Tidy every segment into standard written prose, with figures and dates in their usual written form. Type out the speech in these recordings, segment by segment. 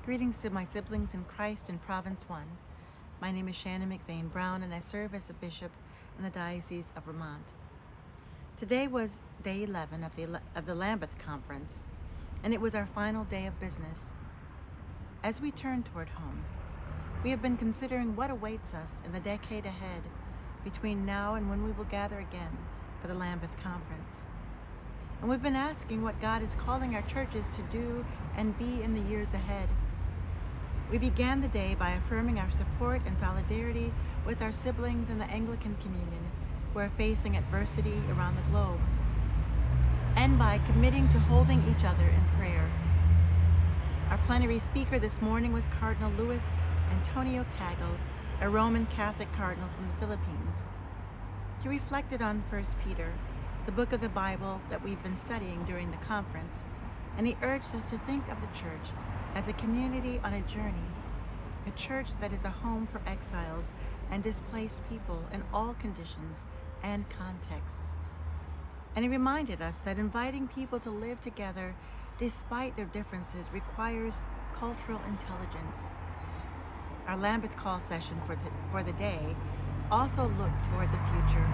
Greetings to my siblings in Christ in Province 1. My name is Shannon MacVean-Brown and I serve as a bishop in the Diocese of Vermont. Today was day 11 of the Lambeth conference, and it was our final day of business. As we turn toward home, we have been considering what awaits us in the decade ahead between now and when we will gather again for the Lambeth conference. And we've been asking what God is calling our churches to do and be in the years ahead. We began the day by affirming our support and solidarity with our siblings in the Anglican Communion who are facing adversity around the globe, and by committing to holding each other in prayer. Our plenary speaker this morning was Cardinal Luis Antonio Tagle, a Roman Catholic cardinal from the Philippines. He reflected on 1 Peter, the book of the Bible that we've been studying during the conference, and he urged us to think of the church as a community on a journey, a church that is a home for exiles and displaced people in all conditions and contexts. And he reminded us that inviting people to live together despite their differences requires cultural intelligence. Our Lambeth call session for the day also looked toward the future,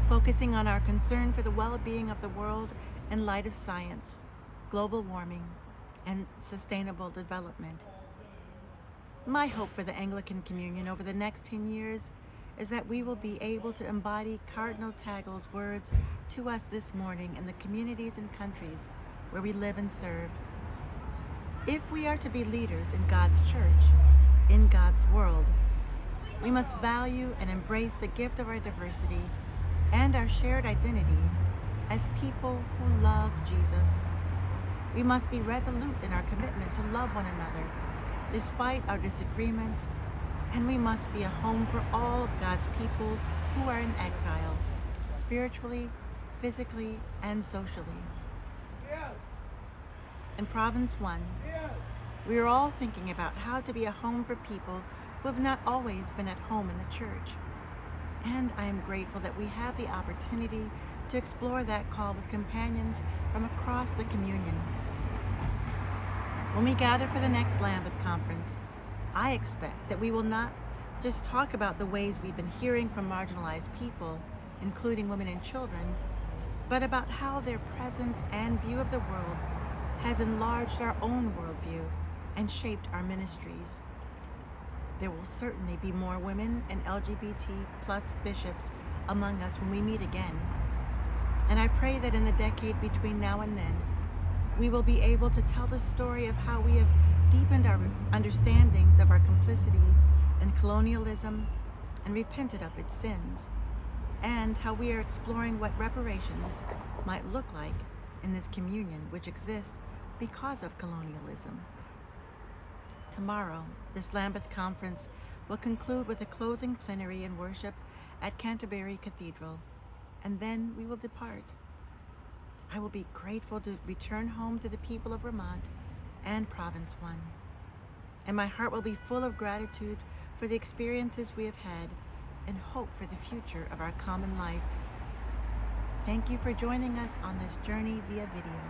focusing on our concern for the well-being of the world in light of science, global warming, and sustainable development. My hope for the Anglican Communion over the next 10 years is that we will be able to embody Cardinal Tagle's words to us this morning in the communities and countries where we live and serve. If we are to be leaders in God's church, in God's world, we must value and embrace the gift of our diversity and our shared identity as people who love Jesus. We must be resolute in our commitment to love one another, despite our disagreements, and we must be a home for all of God's people who are in exile, spiritually, physically, and socially. In Province 1, we are all thinking about how to be a home for people who have not always been at home in the church. And I am grateful that we have the opportunity to explore that call with companions from across the communion. When we gather for the next Lambeth conference, I expect that we will not just talk about the ways we've been hearing from marginalized people, including women and children, but about how their presence and view of the world has enlarged our own worldview and shaped our ministries. There will certainly be more women and LGBT plus bishops among us when we meet again. And I pray that in the decade between now and then, we will be able to tell the story of how we have deepened our understandings of our complicity in colonialism and repented of its sins, and how we are exploring what reparations might look like in this communion which exists because of colonialism. Tomorrow, this Lambeth conference will conclude with a closing plenary and worship at Canterbury Cathedral, and then we will depart. I will be grateful to return home to the people of Vermont and Province 1. And my heart will be full of gratitude for the experiences we have had and hope for the future of our common life. Thank you for joining us on this journey via video.